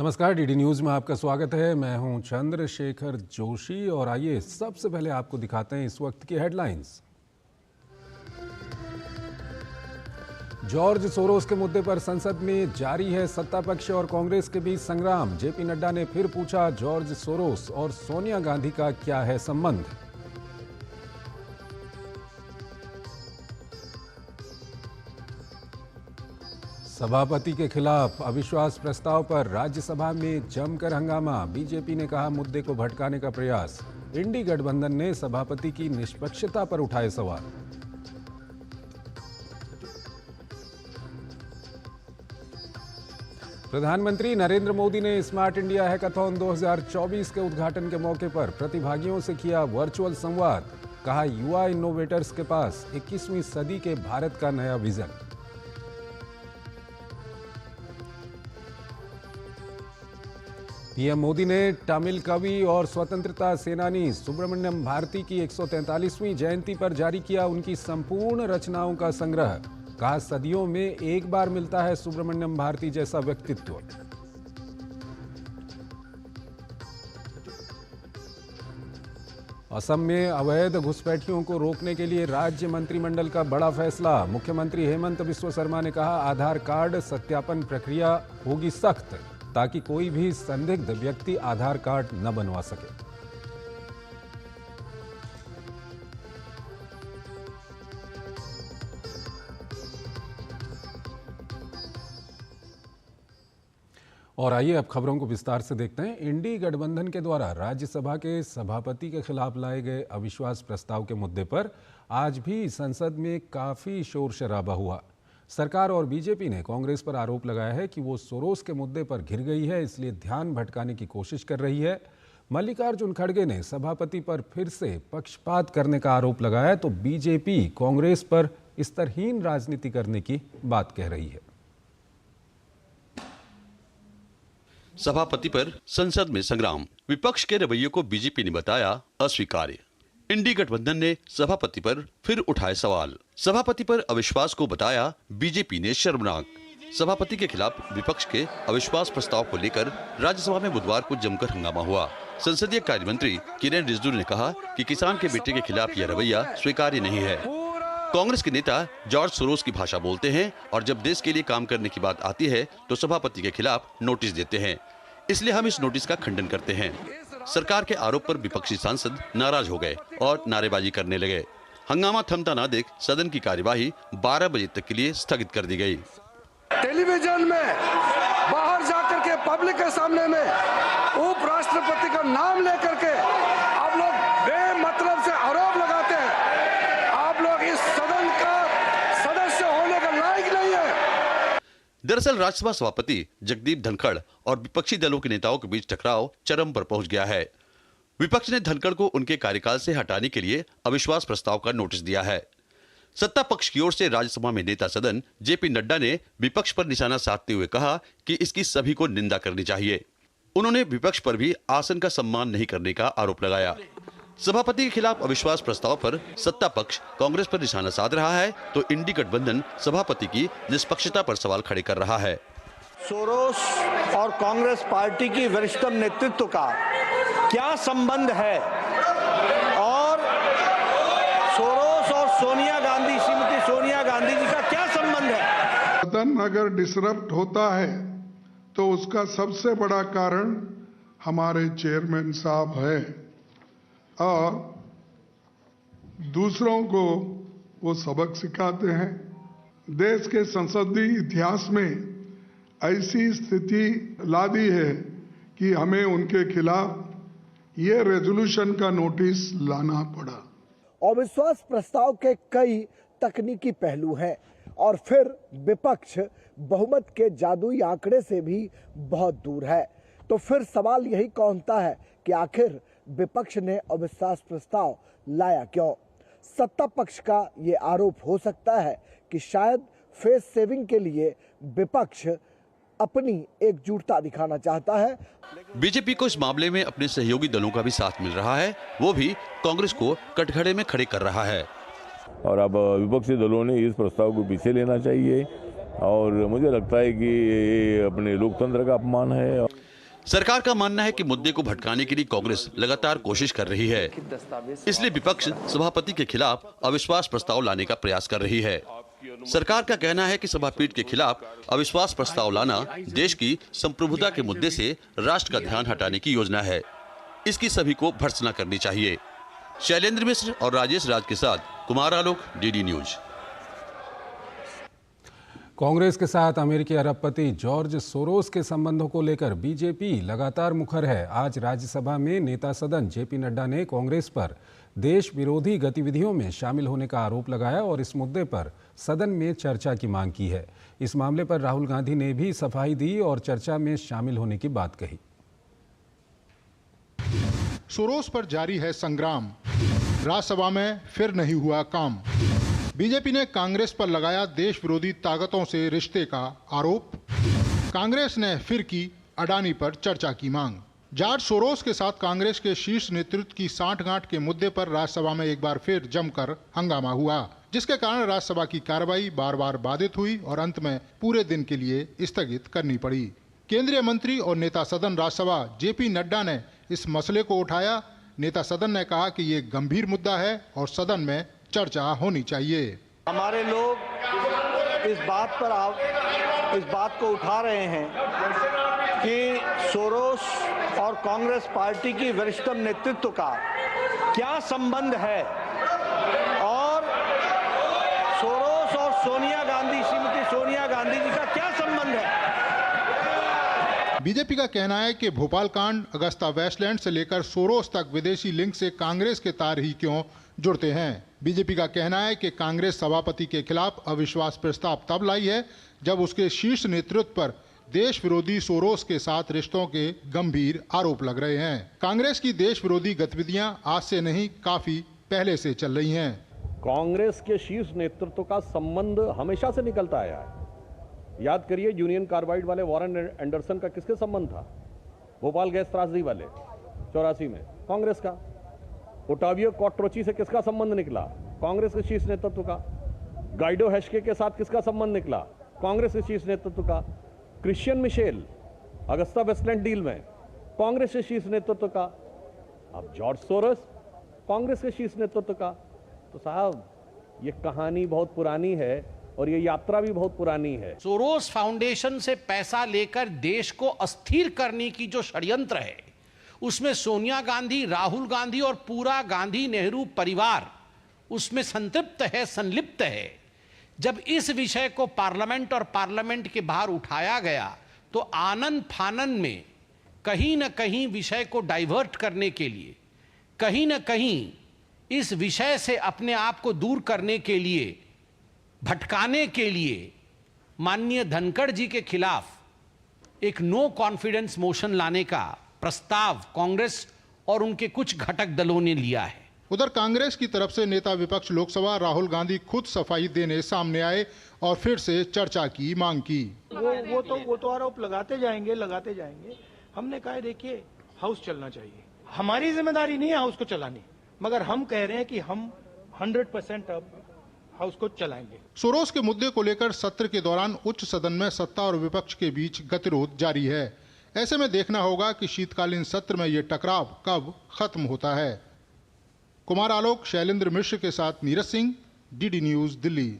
नमस्कार, DD news में आपका स्वागत है। मैं हूं चंद्रशेखर जोशी और आइए सबसे पहले आपको दिखाते हैं इस वक्त की हेडलाइंस। जॉर्ज सोरोस के मुद्दे पर संसद में जारी है सत्ता पक्ष और कांग्रेस के बीच संग्राम। जेपी नड्डा ने फिर पूछा, जॉर्ज सोरोस और सोनिया गांधी का क्या है संबंध। सभापति के खिलाफ अविश्वास प्रस्ताव पर राज्यसभा में जमकर हंगामा। बीजेपी ने कहा मुद्दे को भटकाने का प्रयास। इंडी गठबंधन ने सभापति की निष्पक्षता पर उठाए सवाल। प्रधानमंत्री नरेंद्र मोदी ने स्मार्ट इंडिया हैकाथॉन 2024 के उद्घाटन के मौके पर प्रतिभागियों से किया वर्चुअल संवाद। कहा, युवा इनोवेटर्स के पास 21वीं सदी के भारत का नया विजन। पीएम मोदी ने तमिल कवि और स्वतंत्रता सेनानी सुब्रमण्यम भारती की 143वीं जयंती पर जारी किया उनकी संपूर्ण रचनाओं का संग्रह। कहा, सदियों में एक बार मिलता है सुब्रमण्यम भारती जैसा व्यक्तित्व। असम में अवैध घुसपैठियों को रोकने के लिए राज्य मंत्रिमंडल का बड़ा फैसला। मुख्यमंत्री हेमंत बिस्वा शर्मा ने कहा, आधार कार्ड सत्यापन प्रक्रिया होगी सख्त ताकि कोई भी संदिग्ध व्यक्ति आधार कार्ड न बनवा सके। और आइए अब खबरों को विस्तार से देखते हैं। इंडी गठबंधन के द्वारा राज्यसभा के सभापति के खिलाफ लाए गए अविश्वास प्रस्ताव के मुद्दे पर आज भी संसद में काफी शोर शराबा हुआ। सरकार और बीजेपी ने कांग्रेस पर आरोप लगाया है कि वो सोरोस के मुद्दे पर घिर गई है, इसलिए ध्यान भटकाने की कोशिश कर रही है। मल्लिकार्जुन खड़गे ने सभापति पर फिर से पक्षपात करने का आरोप लगाया, तो बीजेपी कांग्रेस पर स्तरहीन राजनीति करने की बात कह रही है। सभापति पर संसद में संग्राम। विपक्ष के रवैये को बीजेपी ने बताया अस्वीकार्य। इंडी गठबंधन ने सभापति पर फिर उठाए सवाल। सभापति पर अविश्वास को बताया बीजेपी ने शर्मनाक। सभापति के खिलाफ विपक्ष के अविश्वास प्रस्ताव को लेकर राज्यसभा में बुधवार को जमकर हंगामा हुआ। संसदीय कार्य मंत्री किरेन रिजिजू ने कहा कि किसान के बेटे के खिलाफ यह रवैया स्वीकार्य नहीं है। कांग्रेस के नेता जॉर्ज सोरोस की भाषा बोलते हैं और जब देश के लिए काम करने की बात आती है तो सभापति के खिलाफ नोटिस देते हैं, इसलिए हम इस नोटिस का खंडन करते हैं। सरकार के आरोप पर विपक्षी सांसद नाराज हो गए और नारेबाजी करने लगे। हंगामा थमता ना देख सदन की कार्यवाही 12 बजे तक के लिए स्थगित कर दी गई। टेलीविजन में बाहर जाकर के पब्लिक के सामने में उपराष्ट्रपति का नाम लेकर के आप लोग बेमतलब से आरोप लगाते हैं। आप लोग इस सदन का सदस्य होने का लायक नहीं है। दरअसल राज्यसभा सभापति जगदीप धनखड़ और विपक्षी दलों के नेताओं के बीच टकराव चरम पर पहुंच गया है। विपक्ष ने धनखड़ को उनके कार्यकाल से हटाने के लिए अविश्वास प्रस्ताव का नोटिस दिया है। सत्ता पक्ष की ओर से राज्यसभा में नेता सदन जेपी नड्डा ने विपक्ष पर निशाना साधते हुए कहा कि इसकी सभी को निंदा करनी चाहिए। उन्होंने विपक्ष पर भी आसन का सम्मान नहीं करने का आरोप लगाया। सभापति के खिलाफ अविश्वास प्रस्ताव पर सत्ता पक्ष कांग्रेस पर निशाना साध रहा है तो इंडी गठबंधन सभापति की निष्पक्षता पर सवाल खड़े कर रहा है। सोरोस और कांग्रेस पार्टी की वरिष्ठतम नेतृत्व का क्या संबंध है और सोरोस और सोनिया गांधी, श्रीमती सोनिया गांधी जी का क्या संबंध है? सदन अगर डिसरप्ट होता है तो उसका सबसे बड़ा कारण हमारे चेयरमैन साहब है और दूसरों को वो सबक सिखाते हैं। देश के संसदीय इतिहास में ऐसी स्थिति ला दी है कि हमें उनके खिलाफ ये रेजोल्यूशन का नोटिस लाना पड़ा। अविश्वास प्रस्ताव के कई तकनीकी पहलू हैं और फिर विपक्ष बहुमत के जादुई आंकड़े से भी बहुत दूर है। तो फिर सवाल यही कौनता है कि आखिर विपक्ष ने अविश्वास प्रस्ताव लाया क्यों? सत्ता पक्ष का ये आरोप हो सकता है कि शायद फेस सेविंग के लिए विपक्ष अपनी एकजुटता दिखाना चाहता है। बीजेपी को इस मामले में अपने सहयोगी दलों का भी साथ मिल रहा है, वो भी कांग्रेस को कटघरे में खड़े कर रहा है। और अब विपक्षी दलों ने इस प्रस्ताव को पीछे लेना चाहिए और मुझे लगता है कि ये अपने लोकतंत्र का अपमान है। सरकार का मानना है कि मुद्दे को भटकाने के लिए कांग्रेस लगातार कोशिश कर रही है, इसलिए विपक्ष सभापति के खिलाफ अविश्वास प्रस्ताव लाने का प्रयास कर रही है। सरकार का कहना है कि सभापीठ के खिलाफ अविश्वास प्रस्ताव लाना देश की संप्रभुता के मुद्दे से राष्ट्र का ध्यान हटाने की योजना है। इसकी सभी को भर्त्सना करनी चाहिए। शैलेंद्र मिश्र और राजेश राज के साथ कुमार आलोक, डीडी न्यूज। कांग्रेस के साथ अमेरिकी अरबपति जॉर्ज सोरोस के संबंधों को लेकर बीजेपी लगातार मुखर है। आज राज्यसभा में नेता सदन जेपी नड्डा ने कांग्रेस पर देश विरोधी गतिविधियों में शामिल होने का आरोप लगाया और इस मुद्दे पर सदन में चर्चा की मांग की है। इस मामले पर राहुल गांधी ने भी सफाई दी और चर्चा में शामिल होने की बात कही। सोरोस पर जारी है संग्राम, राज्यसभा में फिर नहीं हुआ काम। बीजेपी ने कांग्रेस पर लगाया देश विरोधी ताकतों से रिश्ते का आरोप। कांग्रेस ने फिर की अडानी पर चर्चा की मांग। जॉर्ज सोरोस के साथ कांग्रेस के शीर्ष नेतृत्व की सांठगांठ के मुद्दे पर राज्यसभा में एक बार फिर जमकर हंगामा हुआ, जिसके कारण राज्यसभा की कार्रवाई बार बार बाधित हुई और अंत में पूरे दिन के लिए स्थगित करनी पड़ी। केंद्रीय मंत्री और नेता सदन राज्यसभा जेपी नड्डा ने इस मसले को उठाया। नेता सदन ने कहा कि ये गंभीर मुद्दा है और सदन में चर्चा होनी चाहिए। हमारे लोग इस बात को उठा रहे हैं कि सोरोस और कांग्रेस पार्टी की वरिष्ठतम नेतृत्व का क्या संबंध है और सोरोस और श्रीमती सोनिया गांधी जी का क्या संबंध है। बीजेपी का कहना है कि भोपाल कांड, अगस्ता वेस्टलैंड से लेकर सोरोस तक विदेशी लिंक से कांग्रेस के तार ही क्यों जुड़ते हैं। बीजेपी का कहना है कि कांग्रेस सभापति के खिलाफ अविश्वास प्रस्ताव तब लाई है जब उसके शीर्ष नेतृत्व पर देश विरोधी सोरोस के साथ रिश्तों के गंभीर आरोप लग रहे हैं। कांग्रेस की देश विरोधी गतिविधियां आज से नहीं, काफी पहले से चल रही हैं। कांग्रेस के शीर्ष नेतृत्व का संबंध हमेशा से निकलता आया है। याद करिए, यूनियन कार्बाइड वाले वॉरेन एंडरसन का किसके संबंध था? भोपाल गैस त्रासदी वाले 84 में कांग्रेस का। ओटावियो कॉट्रोची से किसका संबंध निकला? कांग्रेस के शीर्ष नेतृत्व का। गाइडो हेस्के के साथ किसका संबंध निकला? कांग्रेस के शीर्ष नेतृत्व का। Christian Michel Agusta Westland deal में कांग्रेस के शीर्ष नेतृत्व का। अब जॉर्ज सोरोस कांग्रेस के शीर्ष नेतृत्व का। तो साहब, ये कहानी बहुत पुरानी है और ये यात्रा भी बहुत पुरानी है। सोरोस फाउंडेशन से पैसा लेकर देश को अस्थिर करने की जो षड्यंत्र है, उसमें सोनिया गांधी, राहुल गांधी और पूरा गांधी नेहरू परिवार उसमें संतृप्त है, संलिप्त है। जब इस विषय को पार्लियामेंट और पार्लियामेंट के बाहर उठाया गया तो आनन फानन में कहीं न कहीं विषय को डाइवर्ट करने के लिए, कहीं न कहीं इस विषय से अपने आप को दूर करने के लिए, भटकाने के लिए माननीय धनखड़ जी के खिलाफ एक नो कॉन्फिडेंस मोशन लाने का प्रस्ताव कांग्रेस और उनके कुछ घटक दलों ने लिया है। उधर कांग्रेस की तरफ से नेता विपक्ष लोकसभा राहुल गांधी खुद सफाई देने सामने आए और फिर से चर्चा की मांग की। वो तो आरोप लगाते जाएंगे। हमने कहा देखिए, हाउस चलना चाहिए, हमारी जिम्मेदारी नहीं है हाउस को चलानी, मगर हम कह रहे हैं कि हम 100% अब हाउस को चलाएंगे। सोरोस के मुद्दे को लेकर सत्र के दौरान उच्च सदन में सत्ता और विपक्ष के बीच गतिरोध जारी है। ऐसे में देखना होगा कि शीतकालीन सत्र में ये टकराव कब खत्म होता है। कुमार आलोक, शैलेंद्र मिश्र के साथ नीरज सिंह, डीडी न्यूज, दिल्ली।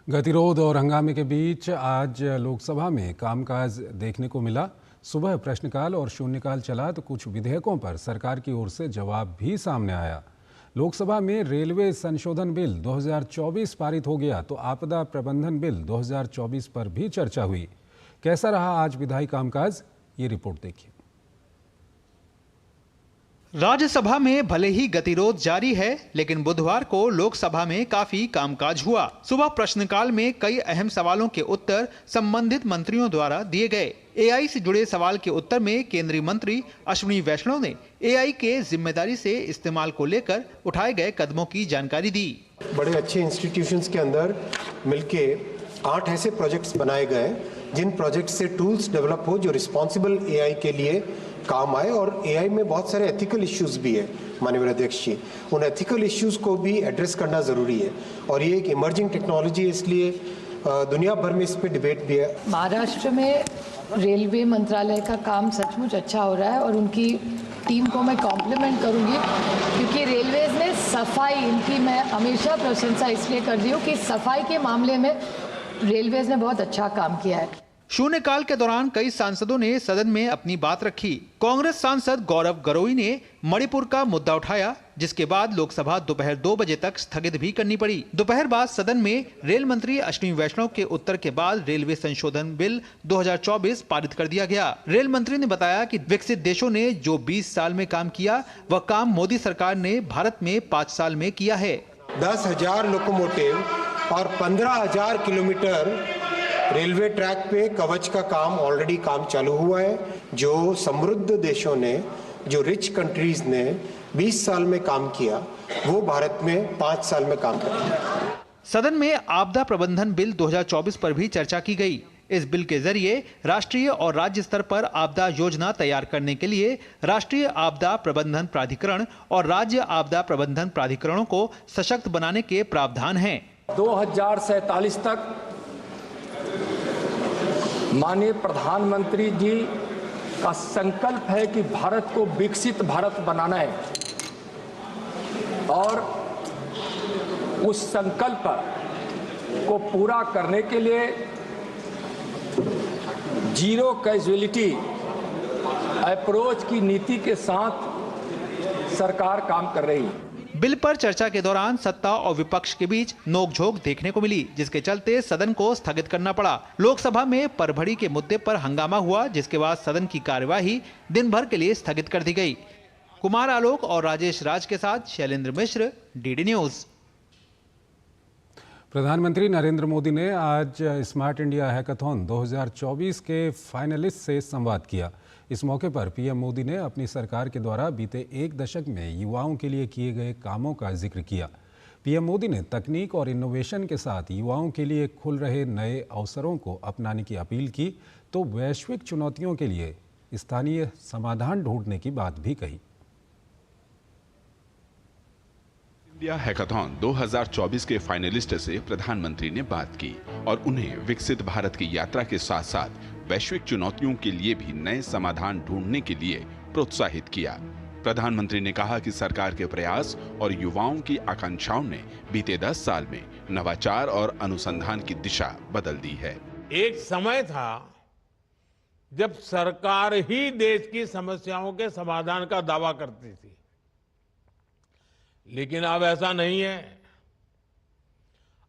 गतिरोध और हंगामे के बीच आज लोकसभा में कामकाज देखने को मिला। सुबह प्रश्नकाल और शून्यकाल चला तो कुछ विधेयकों पर सरकार की ओर से जवाब भी सामने आया। लोकसभा में रेलवे संशोधन बिल 2024 पारित हो गया तो आपदा प्रबंधन बिल 2024 पर भी चर्चा हुई। कैसा रहा आज विधायी कामकाज, ये रिपोर्ट देखिए। राज्यसभा में भले ही गतिरोध जारी है, लेकिन बुधवार को लोकसभा में काफी कामकाज हुआ। सुबह प्रश्नकाल में कई अहम सवालों के उत्तर संबंधित मंत्रियों द्वारा दिए गए। एआई से जुड़े सवाल के उत्तर में केंद्रीय मंत्री अश्विनी वैष्णव ने एआई के जिम्मेदारी से इस्तेमाल को लेकर उठाए गए कदमों की जानकारी दी। बड़े अच्छे इंस्टीट्यूशंस के अंदर मिलके 8 ऐसे प्रोजेक्ट्स बनाए गए जिन प्रोजेक्ट से टूल्स डेवलप हो जो रिस्पॉन्सिबल एआई के लिए काम आए। और एआई में बहुत सारे एथिकल इश्यूज भी है माननीय अध्यक्ष जी, उन एथिकल इश्यूज को भी एड्रेस करना जरूरी है और ये एक इमर्जिंग टेक्नोलॉजी है, इसलिए दुनिया भर में इस पे डिबेट भी है। महाराष्ट्र में रेलवे मंत्रालय का काम सचमुच अच्छा हो रहा है और उनकी टीम को मैं कॉम्प्लीमेंट करूंगी, क्योंकि रेलवेज ने सफाई, इनकी मैं हमेशा प्रशंसा इसलिए कर रही हूँ कि सफाई के मामले में रेलवेज ने बहुत अच्छा काम किया है। शून्यकाल के दौरान कई सांसदों ने सदन में अपनी बात रखी। कांग्रेस सांसद गौरव गरोई ने मणिपुर का मुद्दा उठाया, जिसके बाद लोकसभा दोपहर 2 बजे तक स्थगित भी करनी पड़ी। दोपहर बाद सदन में रेल मंत्री अश्विनी वैष्णव के उत्तर के बाद रेलवे संशोधन बिल 2024 पारित कर दिया गया। रेल मंत्री ने बताया कि विकसित देशों ने जो 20 साल में काम किया, वह काम मोदी सरकार ने भारत में 5 साल में किया है। 10,000 लोकोमोटिव और 15,000 किलोमीटर रेलवे ट्रैक पे कवच का काम ऑलरेडी काम चालू हुआ है। जो समृद्ध देशों ने, जो रिच कंट्रीज ने 20 साल में काम किया, वो भारत में 5 साल में काम करेंगे। सदन में आपदा प्रबंधन बिल 2024 पर भी चर्चा की गई। इस बिल के जरिए राष्ट्रीय और राज्य स्तर पर आपदा योजना तैयार करने के लिए राष्ट्रीय आपदा प्रबंधन प्राधिकरण और राज्य आपदा प्रबंधन प्राधिकरणों को सशक्त बनाने के प्रावधान हैं। 2047 तक माननीय प्रधानमंत्री जी का संकल्प है कि भारत को विकसित भारत बनाना है और उस संकल्प को पूरा करने के लिए जीरो कैजुअलिटी अप्रोच की नीति के साथ सरकार काम कर रही है। बिल पर चर्चा के दौरान सत्ता और विपक्ष के बीच नोकझोंक देखने को मिली, जिसके चलते सदन को स्थगित करना पड़ा। लोकसभा में परभड़ी के मुद्दे पर हंगामा हुआ, जिसके बाद सदन की कार्यवाही दिन भर के लिए स्थगित कर दी गई। कुमार आलोक और राजेश राज के साथ शैलेंद्र मिश्र, डीडी न्यूज। प्रधानमंत्री नरेंद्र मोदी ने आज स्मार्ट इंडिया हैकाथॉन 2024 के फाइनलिस्ट से संवाद किया। इस मौके पर पीएम मोदी ने अपनी सरकार के द्वारा बीते 1 दशक में युवाओं के लिए किए गए कामों का जिक्र किया। पीएम मोदी ने तकनीक और इनोवेशन के साथ युवाओं के लिए खुल रहे नए अवसरों को अपनाने की अपील की, तो वैश्विक चुनौतियों के लिए स्थानीय समाधान ढूंढने की बात भी कही। इंडिया हैकाथॉन 2024 के फाइनलिस्ट से प्रधानमंत्री ने बात की और उन्हें विकसित भारत की यात्रा के साथ साथ वैश्विक चुनौतियों के लिए भी नए समाधान ढूंढने के लिए प्रोत्साहित किया। प्रधानमंत्री ने कहा कि सरकार के प्रयास और युवाओं की आकांक्षाओं ने बीते 10 साल में नवाचार और अनुसंधान की दिशा बदल दी है। एक समय था जब सरकार ही देश की समस्याओं के समाधान का दावा करती थी, लेकिन अब ऐसा नहीं है।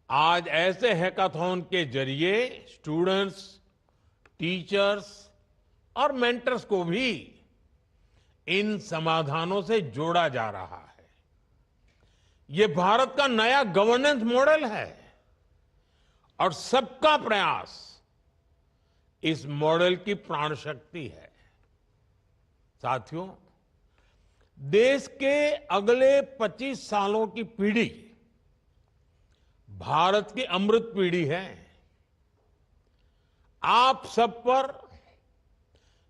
आज ऐसे हैकाथॉन के जरिए स्टूडेंट्स, टीचर्स और मेंटर्स को भी इन समाधानों से जोड़ा जा रहा है। ये भारत का नया गवर्नेंस मॉडल है और सबका प्रयास इस मॉडल की प्राण शक्ति है। साथियों, देश के अगले 25 सालों की पीढ़ी भारत की अमृत पीढ़ी है। आप सब पर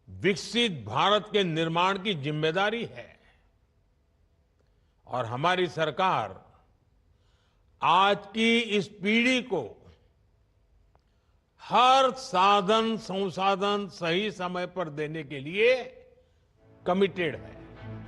विकसित भारत के निर्माण की जिम्मेदारी है और हमारी सरकार आज की इस पीढ़ी को हर साधन संसाधन सही समय पर देने के लिए कमिटेड है।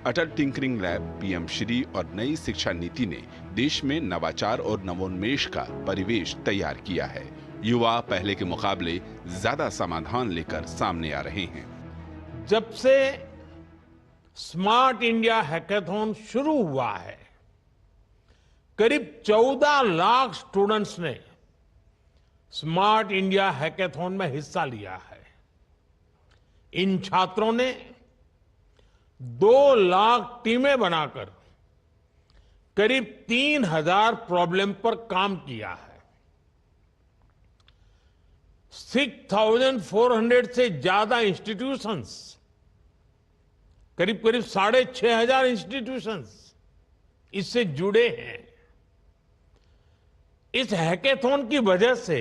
अटल टिंकरिंग लैब, पीएम श्री और नई शिक्षा नीति ने देश में नवाचार और नवोन्मेष का परिवेश तैयार किया है। युवा पहले के मुकाबले ज्यादा समाधान लेकर सामने आ रहे हैं। जब से स्मार्ट इंडिया हैकाथॉन शुरू हुआ है, करीब 14 लाख स्टूडेंट्स ने स्मार्ट इंडिया हैकाथॉन में हिस्सा लिया है। इन छात्रों ने 2 लाख टीमें बनाकर करीब 3,000 प्रॉब्लम पर काम किया है। 6,400 से ज्यादा इंस्टीट्यूशंस, करीब 6,500 इंस्टीट्यूशंस इससे जुड़े हैं। इस हैकाथॉन की वजह से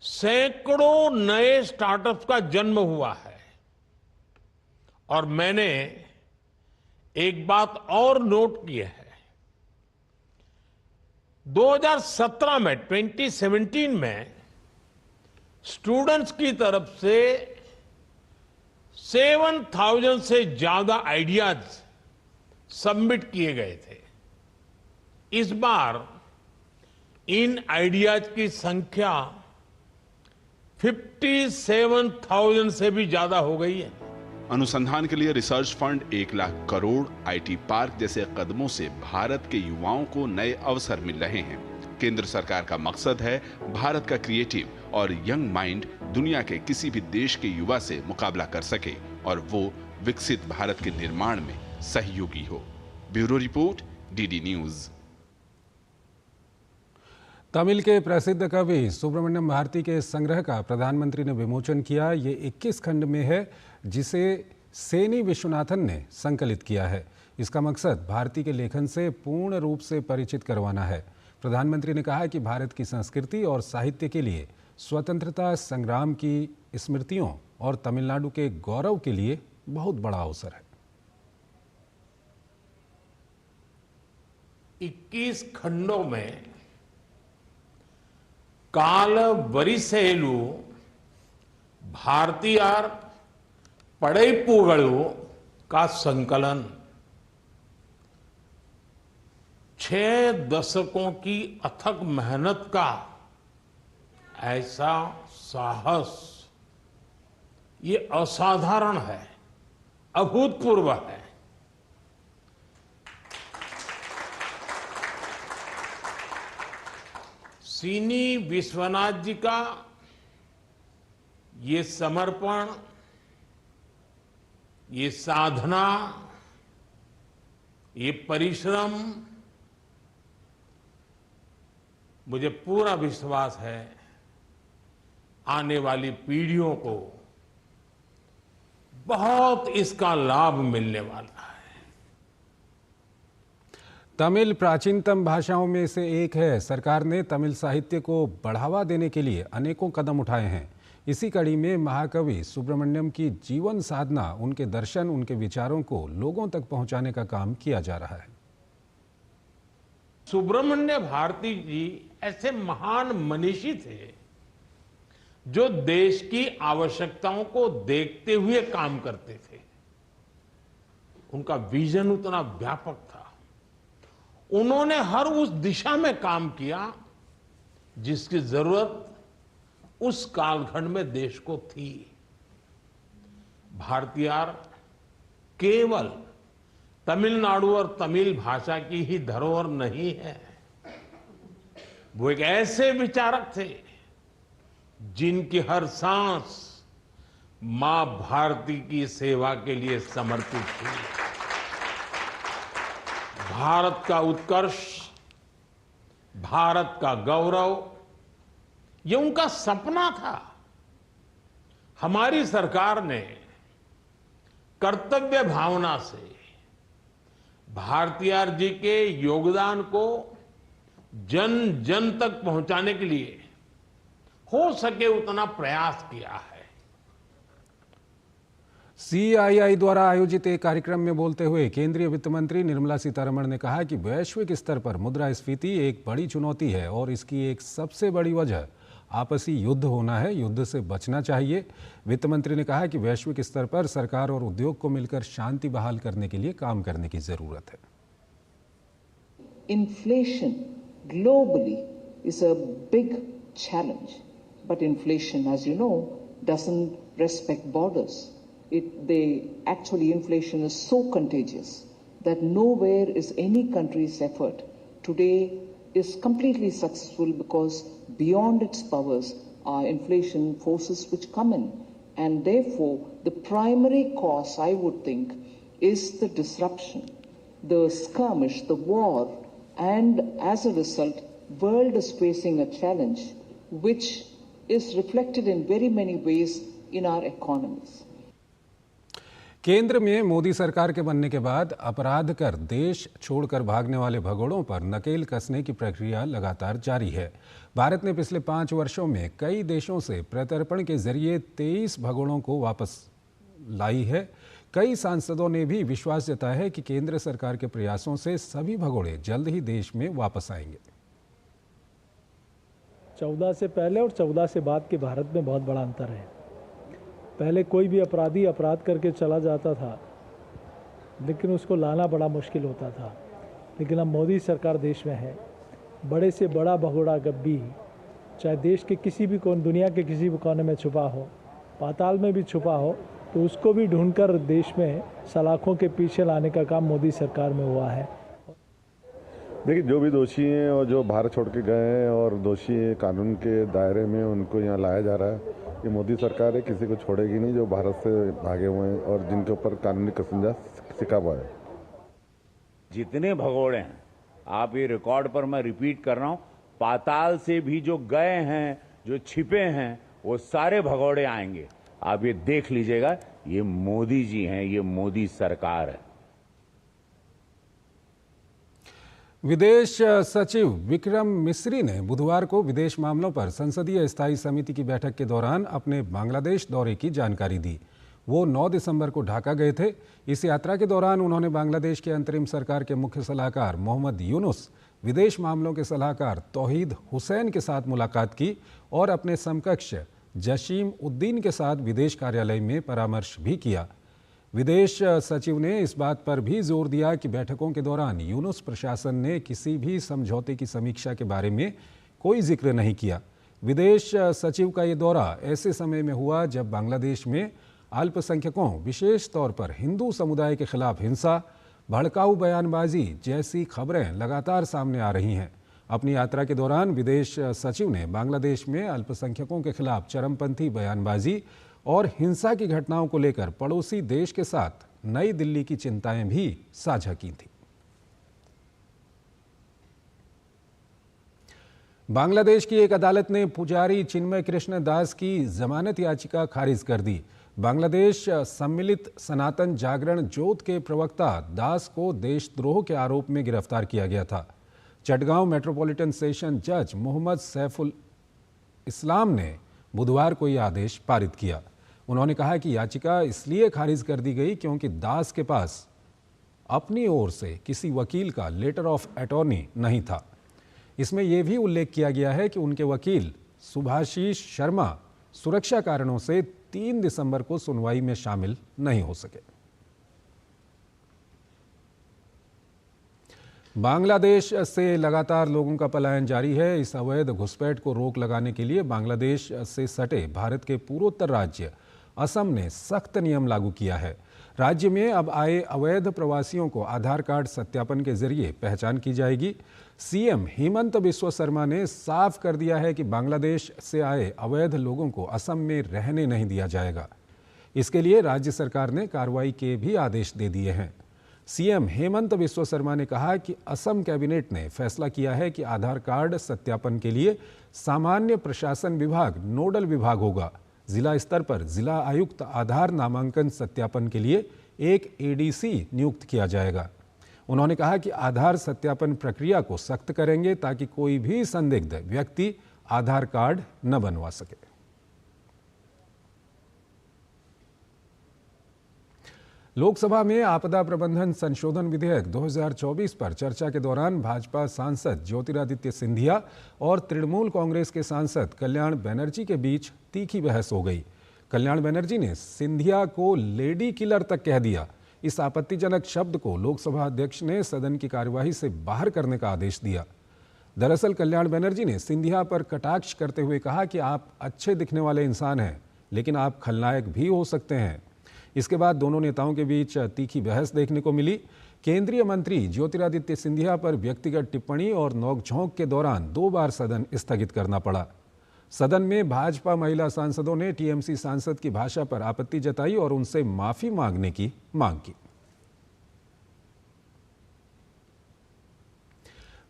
सैकड़ों नए स्टार्टअप्स का जन्म हुआ है और मैंने एक बात और नोट की है। 2017 में 2017 में स्टूडेंट्स की तरफ से 7,000 से ज्यादा आइडियाज सबमिट किए गए थे। इस बार इन आइडियाज की संख्या 57,000 से भी ज्यादा हो गई है। अनुसंधान के लिए research fund 1 lakh crore, IT park जैसे कदमों से भारत के युवाओं को नए अवसर मिल रहे हैं। केंद्र सरकार का मकसद है भारत का क्रिएटिव और यंग माइंड दुनिया के किसी भी देश के युवा से मुकाबला कर सके और वो विकसित भारत के निर्माण में सहयोगी हो। Bureau report, DD news. Tamil के प्रसिद्ध कवि सुब्रमण्यम भारती के संग्रह का प्रधानमंत्री ने विमोचन किया। ये 21 खंड में है, जिसे सेनी विश्वनाथन ने संकलित किया है। इसका मकसद भारती के लेखन से पूर्ण रूप से परिचित करवाना है। प्रधानमंत्री ने कहा कि भारत की संस्कृति और साहित्य के लिए स्वतंत्रता संग्राम की स्मृतियों और तमिलनाडु के गौरव के लिए बहुत बड़ा अवसर है। 21 खंडों में काल वरिसेलु भारतीयार पड़ैपुगळु का संकलन 6 दशकों की अथक मेहनत का ऐसा साहस, ये असाधारण है, अभूतपूर्व है। सीनी विश्वनाथ जी का ये समर्पण, ये साधना, ये परिश्रम, मुझे पूरा विश्वास है आने वाली पीढ़ियों को बहुत इसका लाभ मिलने वाला है। तमिल प्राचीनतम भाषाओं में से एक है। सरकार ने तमिल साहित्य को बढ़ावा देने के लिए अनेकों कदम उठाए हैं। इसी कड़ी में महाकवि सुब्रमण्यम की जीवन साधना, उनके दर्शन, उनके विचारों को लोगों तक पहुंचाने का काम किया जा रहा है। सुब्रमण्य भारती जी ऐसे महान मनीषी थे जो देश की आवश्यकताओं को देखते हुए काम करते थे। उनका विजन उतना व्यापक था। उन्होंने हर उस दिशा में काम किया जिसकी जरूरत उस कालखंड में देश को थी। भारतीयार केवल तमिलनाडु और तमिल भाषा की ही धरोहर नहीं है, वो एक ऐसे विचारक थे जिनकी हर सांस मां भारती की सेवा के लिए समर्पित थी। भारत का उत्कर्ष, भारत का गौरव, ये उनका सपना था। हमारी सरकार ने कर्तव्य भावना से भारतीयार जी के योगदान को जन जन तक पहुंचाने के लिए हो सके उतना प्रयास किया है। CII द्वारा आयोजित एक कार्यक्रम में बोलते हुए केंद्रीय वित्त मंत्री निर्मला सीतारमण ने कहा कि वैश्विक स्तर पर मुद्रास्फीति एक बड़ी चुनौती है और इसकी एक सबसे बड़ी वजह आपसी युद्ध होना है। युद्ध से बचना चाहिए। वित्त मंत्री ने कहा कि वैश्विक स्तर पर सरकार और उद्योग को मिलकर शांति बहाल करने के लिए काम करने की जरूरत है। Inflation globally is a big challenge, but inflation, as you know, doesn't respect borders. Inflation is so contagious that nowhere is any country's effort today is completely successful, because beyond its powers are inflation forces which come in, and therefore the primary cause, I would think, is the disruption, the skirmish, the war, and as a result world is facing a challenge which is reflected in very many ways in our economies. केंद्र में मोदी सरकार के बनने के बाद अपराध कर देश छोड़कर भागने वाले भगोड़ों पर नकेल कसने की प्रक्रिया लगातार जारी है। भारत ने पिछले 5 वर्षों में कई देशों से प्रत्यर्पण के जरिए 23 भगोड़ों को वापस लाई है। कई सांसदों ने भी विश्वास जताया है कि केंद्र सरकार के प्रयासों से सभी भगोड़े जल्द ही देश में वापस आएंगे। 14 से पहले और 14 से बाद के भारत में बहुत बड़ा अंतर है। पहले कोई भी अपराधी अपराध करके चला जाता था, लेकिन उसको लाना बड़ा मुश्किल होता था। लेकिन अब मोदी सरकार देश में है, बड़े से बड़ा भगोड़ा गब्बी चाहे देश के किसी भी कोने, दुनिया के किसी भी कोने में छुपा हो, पाताल में भी छुपा हो, तो उसको भी ढूंढकर देश में सलाखों के पीछे लाने का काम मोदी सरकार में हुआ है। देखिए, जो भी दोषी हैं और जो भारत छोड़ के गए हैं और दोषी हैं कानून के दायरे में, उनको यहाँ लाया जा रहा है। ये मोदी सरकार है, किसी को छोड़ेगी नहीं जो भारत से भागे हुए हैं और जिनके ऊपर कानूनी कसंजा सिका हुआ है। जितने भगोड़े हैं, आप ये रिकॉर्ड पर मैं रिपीट कर रहा हूँ, पाताल से भी जो गए हैं, जो छिपे हैं, वो सारे भगोड़े आएंगे। आप ये देख लीजिएगा, ये मोदी जी हैं, ये मोदी सरकार है। विदेश सचिव विक्रम मिस्री ने बुधवार को विदेश मामलों पर संसदीय स्थायी समिति की बैठक के दौरान अपने बांग्लादेश दौरे की जानकारी दी। वो 9 दिसंबर को ढाका गए थे। इस यात्रा के दौरान उन्होंने बांग्लादेश के अंतरिम सरकार के मुख्य सलाहकार मोहम्मद यूनुस, विदेश मामलों के सलाहकार तौहीद हुसैन के साथ मुलाकात की और अपने समकक्ष जशीम उद्दीन के साथ विदेश कार्यालय में परामर्श भी किया। विदेश सचिव ने इस बात पर भी जोर दिया कि बैठकों के दौरान यूनुस प्रशासन ने किसी भी समझौते की समीक्षा के बारे में कोई जिक्र नहीं किया। विदेश सचिव का ये दौरा ऐसे समय में हुआ जब बांग्लादेश में अल्पसंख्यकों, विशेष तौर पर हिंदू समुदाय के खिलाफ हिंसा, भड़काऊ बयानबाजी जैसी खबरें लगातार सामने आ रही हैं। अपनी यात्रा के दौरान विदेश सचिव ने बांग्लादेश में अल्पसंख्यकों के खिलाफ चरमपंथी बयानबाजी और हिंसा की घटनाओं को लेकर पड़ोसी देश के साथ नई दिल्ली की चिंताएं भी साझा की थी। बांग्लादेश की एक अदालत ने पुजारी चिन्मय कृष्ण दास की जमानत याचिका खारिज कर दी। बांग्लादेश सम्मिलित सनातन जागरण जोत के प्रवक्ता दास को देशद्रोह के आरोप में गिरफ्तार किया गया था। चटगांव मेट्रोपॉलिटन सेशन जज मोहम्मद सैफुल इस्लाम ने बुधवार को यह आदेश पारित किया। उन्होंने कहा कि याचिका इसलिए खारिज कर दी गई क्योंकि दास के पास अपनी ओर से किसी वकील का लेटर ऑफ अटॉर्नी नहीं था। इसमें यह भी उल्लेख किया गया है कि उनके वकील सुभाशीष शर्मा सुरक्षा कारणों से 3 दिसंबर को सुनवाई में शामिल नहीं हो सके। बांग्लादेश से लगातार लोगों का पलायन जारी है। इस अवैध घुसपैठ को रोक लगाने के लिए बांग्लादेश से सटे भारत के पूर्वोत्तर राज्य असम ने सख्त नियम लागू किया है। राज्य में अब आए अवैध प्रवासियों को आधार कार्ड सत्यापन के जरिए पहचान की जाएगी। सीएम हेमंत बिस्वा शर्मा ने साफ कर दिया है कि बांग्लादेश से आए अवैध लोगों को असम में रहने नहीं दिया जाएगा। इसके लिए राज्य सरकार ने कार्रवाई के भी आदेश दे दिए हैं। सीएम हेमंत बिस्वा शर्मा ने कहा कि असम कैबिनेट ने फैसला किया है कि आधार कार्ड सत्यापन के लिए सामान्य प्रशासन विभाग नोडल विभाग होगा। जिला स्तर पर जिला आयुक्त आधार नामांकन सत्यापन के लिए एक एडीसी नियुक्त किया जाएगा। उन्होंने कहा कि आधार सत्यापन प्रक्रिया को सख्त करेंगे ताकि कोई भी संदिग्ध व्यक्ति आधार कार्ड न बनवा सके। लोकसभा में आपदा प्रबंधन संशोधन विधेयक 2024 पर चर्चा के दौरान भाजपा सांसद ज्योतिरादित्य सिंधिया और तृणमूल कांग्रेस के सांसद कल्याण बनर्जी के बीच तीखी बहस हो गई। कल्याण बनर्जी ने सिंधिया को लेडी किलर तक कह दिया। इस आपत्तिजनक शब्द को लोकसभा अध्यक्ष ने सदन की कार्यवाही से बाहर करने का आदेश दिया। दरअसल कल्याण बनर्जी ने सिंधिया पर कटाक्ष करते हुए कहा कि आप अच्छे दिखने वाले इंसान हैं, लेकिन आप खलनायक भी हो सकते हैं। इसके बाद दोनों नेताओं के बीच तीखी बहस देखने को मिली। केंद्रीय मंत्री ज्योतिरादित्य सिंधिया पर व्यक्तिगत टिप्पणी और नोकझोंक के दौरान 2 बार सदन स्थगित करना पड़ा। सदन में भाजपा महिला सांसदों ने टीएमसी सांसद की भाषा पर आपत्ति जताई और उनसे माफी मांगने की मांग की।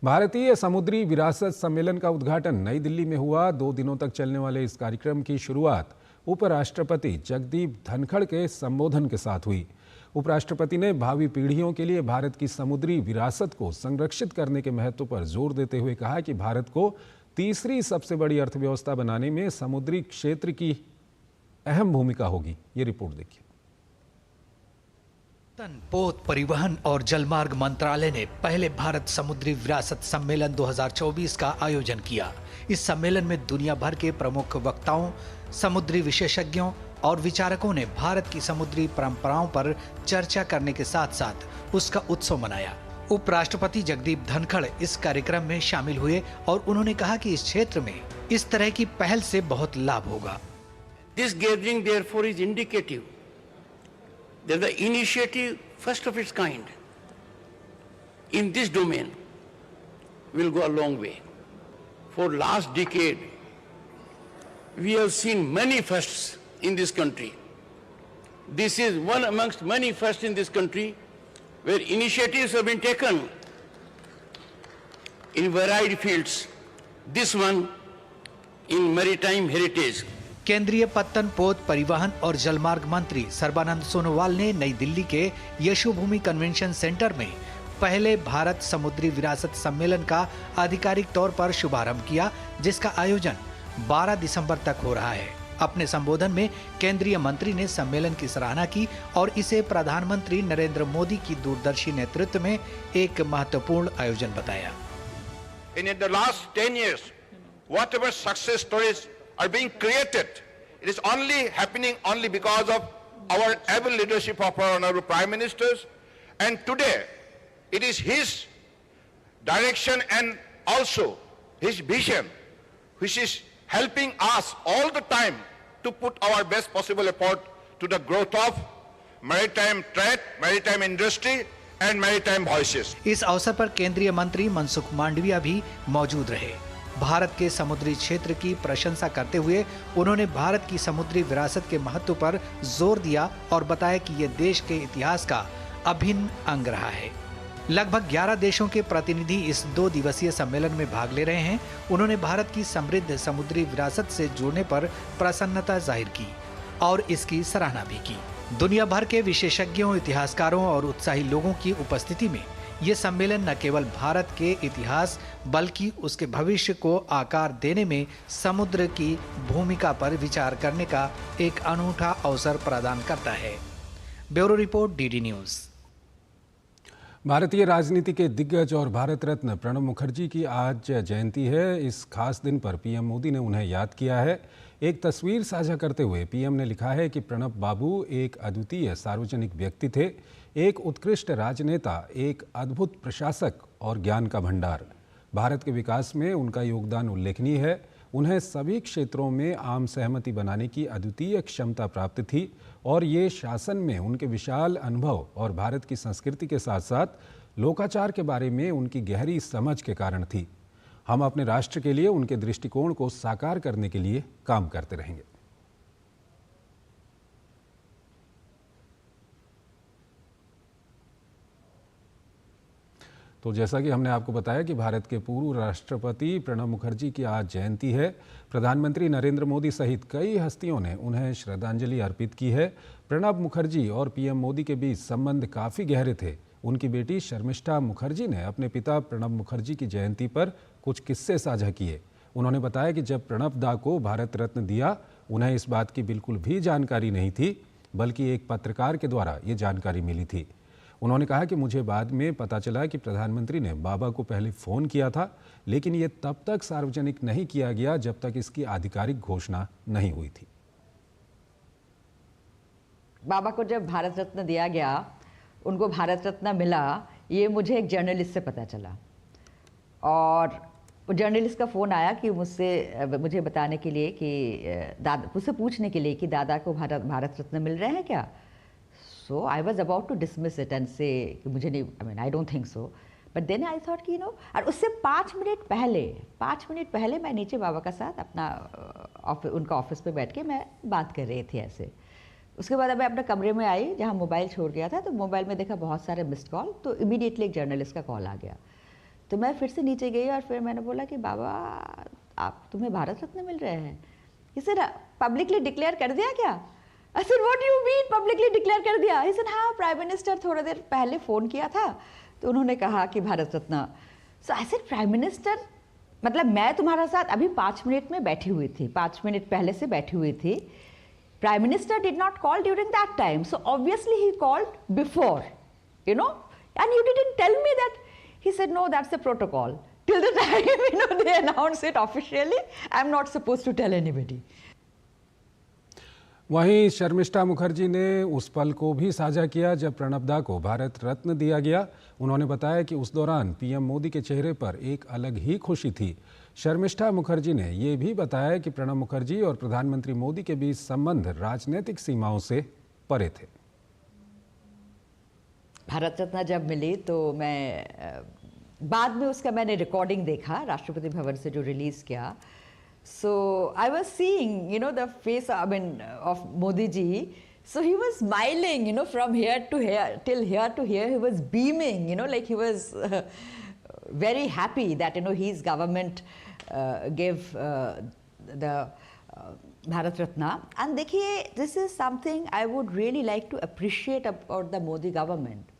भारतीय समुद्री विरासत सम्मेलन का उद्घाटन नई दिल्ली में हुआ। 2 दिनों तक चलने वाले इस कार्यक्रम की शुरुआत उपराष्ट्रपति जगदीप धनखड़ के संबोधन के साथ हुई। उपराष्ट्रपति ने भावी पीढ़ियों के लिए भारत की समुद्री विरासत को संरक्षित करने के महत्व पर जोर देते हुए कहा कि भारत को तीसरी सबसे बड़ी अर्थव्यवस्था बनाने में समुद्री क्षेत्र की अहम भूमिका होगी। ये रिपोर्ट देखिए। पोत परिवहन और जलमार्ग मंत्रालय ने पहले भारत समुद्री विरासत सम्मेलन 2024 का आयोजन किया। इस सम्मेलन में दुनिया भर के प्रमुख वक्ताओं, समुद्री विशेषज्ञों और विचारकों ने भारत की समुद्री परंपराओं पर चर्चा करने के साथ साथ उसका उत्सव मनाया। उपराष्ट्रपति जगदीप धनखड़ इस कार्यक्रम में शामिल हुए और उन्होंने कहा कि इस क्षेत्र में इस तरह की पहल से बहुत लाभ होगा। This gathering therefore is indicative that the initiative first of its kind in this domain will go a long way. For last decade, we have seen many firsts in this country. This is one amongst many firsts in this country where initiatives have been taken in varied fields. This one in maritime heritage. केंद्रीय पत्तन, पोत, परिवहन और जलमार्ग मंत्री सर्बानंद सोनोवाल ने नई दिल्ली के यशोभूमि कन्वेंशन सेंटर में पहले भारत समुद्री विरासत सम्मेलन का आधिकारिक तौर पर शुभारंभ किया, जिसका आयोजन 12 दिसंबर तक हो रहा है। अपने संबोधन में केंद्रीय मंत्री ने सम्मेलन की सराहना की और इसे प्रधानमंत्री नरेंद्र मोदी की दूरदर्शी नेतृत्व में एक महत्वपूर्ण आयोजन बताया। In the last 10 years, whatever success stories are being created, it is only happening only because of our able leadership of our honorable Prime Ministers, and today it is his direction and also his vision which is helping us all the time to put our best possible effort to the growth of maritime trade, maritime industry and maritime voices. इस अवसर पर केंद्रीय मंत्री मनसुख मांडविया भी मौजूद रहे। भारत के समुद्री क्षेत्र की प्रशंसा करते हुए उन्होंने भारत की समुद्री विरासत के महत्व पर जोर दिया और बताया कि यह देश के इतिहास का अभिन्न अंग रहा है। लगभग 11 देशों के प्रतिनिधि इस 2 दिवसीय सम्मेलन में भाग ले रहे हैं। उन्होंने भारत की समृद्ध समुद्री विरासत से जुड़ने पर प्रसन्नता जाहिर की और इसकी सराहना भी की। दुनिया भर के विशेषज्ञों, इतिहासकारों और उत्साही लोगों की उपस्थिति में ये सम्मेलन न केवल भारत के इतिहास बल्कि उसके भविष्य को आकार देने में समुद्र की भूमिका पर विचार करने का एक अनूठा अवसर प्रदान करता है। Bureau report, DD news. भारतीय राजनीति के दिग्गज और भारत रत्न प्रणब मुखर्जी की आज जयंती है। इस खास दिन पर पीएम मोदी ने उन्हें याद किया है। एक तस्वीर साझा करते हुए पीएम ने लिखा है कि प्रणब बाबू एक अद्वितीय सार्वजनिक व्यक्ति थे, एक उत्कृष्ट राजनेता, एक अद्भुत प्रशासक और ज्ञान का भंडार। भारत के विकास में उनका योगदान उल्लेखनीय है। उन्हें सभी क्षेत्रों में आम सहमति बनाने की अद्वितीय क्षमता प्राप्त थी और ये शासन में उनके विशाल अनुभव और भारत की संस्कृति के साथ साथ लोकाचार के बारे में उनकी गहरी समझ के कारण थी। हम अपने राष्ट्र के लिए उनके दृष्टिकोण को साकार करने के लिए काम करते रहेंगे। तो जैसा कि हमने आपको बताया कि भारत के पूर्व राष्ट्रपति प्रणब मुखर्जी की आज जयंती है। प्रधानमंत्री नरेंद्र मोदी सहित कई हस्तियों ने उन्हें श्रद्धांजलि अर्पित की है। प्रणब मुखर्जी और पीएम मोदी के बीच संबंध काफ़ी गहरे थे। उनकी बेटी शर्मिष्ठा मुखर्जी ने अपने पिता प्रणब मुखर्जी की जयंती पर कुछ किस्से साझा किए। उन्होंने बताया कि जब प्रणब दा को भारत रत्न दिया, उन्हें इस बात की बिल्कुल भी जानकारी नहीं थी, बल्कि एक पत्रकार के द्वारा ये जानकारी मिली थी। उन्होंने कहा कि मुझे बाद में पता चला कि प्रधानमंत्री ने बाबा को पहले फ़ोन किया था, लेकिन ये तब तक सार्वजनिक नहीं किया गया जब तक इसकी आधिकारिक घोषणा नहीं हुई थी। बाबा को जब भारत रत्न दिया गया, उनको भारत रत्न मिला, ये मुझे एक जर्नलिस्ट से पता चला और जर्नलिस्ट का फ़ोन आया कि मुझे बताने के लिए कि मुझसे पूछने के लिए कि दादा को भारत रत्न मिल रहे हैं क्या। So I was about to dismiss it and say कि मुझे नहीं, I mean I don't think so. But then I thought कि और उससे 5 मिनट पहले मैं नीचे बाबा का साथ अपना उनका ऑफिस पे बैठ के मैं बात कर रही थी ऐसे। उसके बाद मैं अपने कमरे में आई जहाँ मोबाइल छोड़ गया था, तो मोबाइल में देखा बहुत सारे मिस्ड कॉल, तो इमीडिएटली एक जर्नलिस्ट का कॉल आ गया। तो मैं फिर से नीचे गई और फिर मैंने बोला कि बाबा तुम्हें भारत रत्न मिल रहे हैं, इसे पब्लिकली डिक्लेयर कर दिया क्या? I said, what do you mean publicly declare कर दिया? He said, हाँ, प्राइम मिनिस्टर थोड़ा देर पहले फ़ोन किया था तो उन्होंने कहा कि Bharat Ratna. So I said, prime minister मतलब मैं तुम्हारे साथ अभी 5 मिनट में बैठी हुई थी, 5 मिनट पहले से बैठी हुई थी, Prime Minister did not call during that time. So obviously he called before, and you didn't tell me that. He said, no, that's the protocol. Till the time, they announce it officially, I'm not supposed to tell anybody. वहीं शर्मिष्ठा मुखर्जी ने उस पल को भी साझा किया जब प्रणब दा को भारत रत्न दिया गया। उन्होंने बताया कि उस दौरान पीएम मोदी के चेहरे पर एक अलग ही खुशी थी। शर्मिष्ठा मुखर्जी ने ये भी बताया कि प्रणब मुखर्जी और प्रधानमंत्री मोदी के बीच संबंध राजनीतिक सीमाओं से परे थे। भारत रत्न जब मिली तो मैं बाद में उसका मैंने रिकॉर्डिंग देखा, राष्ट्रपति भवन से जो रिलीज किया। So I was seeing, the face, of Modi ji. So he was smiling, from here to here, till here to here, he was beaming, like he was very happy that, his government gave the Bharat Ratna. And देखिए, this is something I would really like to appreciate about the Modi government.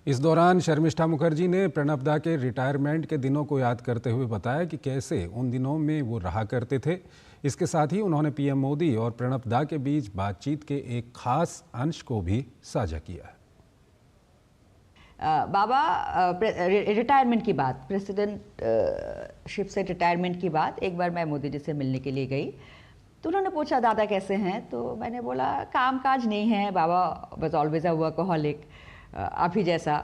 इस दौरान शर्मिष्ठा मुखर्जी ने प्रणब दा के retirement के दिनों को याद करते हुए बताया कि कैसे उन दिनों में वो रहा करते थे। इसके साथ ही उन्होंने पीएम मोदी और प्रणब दा के बीच बातचीत के एक खास अंश को भी साझा किया। बाबा रिटायरमेंट की बात, प्रेसिडेंटशिप से रिटायरमेंट की बात, एक बार मैं मोदी जी से मिलने के लिए गई तो उन्होंने पूछा दादा कैसे हैं, तो मैंने बोला काम काज नहीं है, बाबा वाज ऑलवेज अ वर्कहॉलिक, आप ही जैसा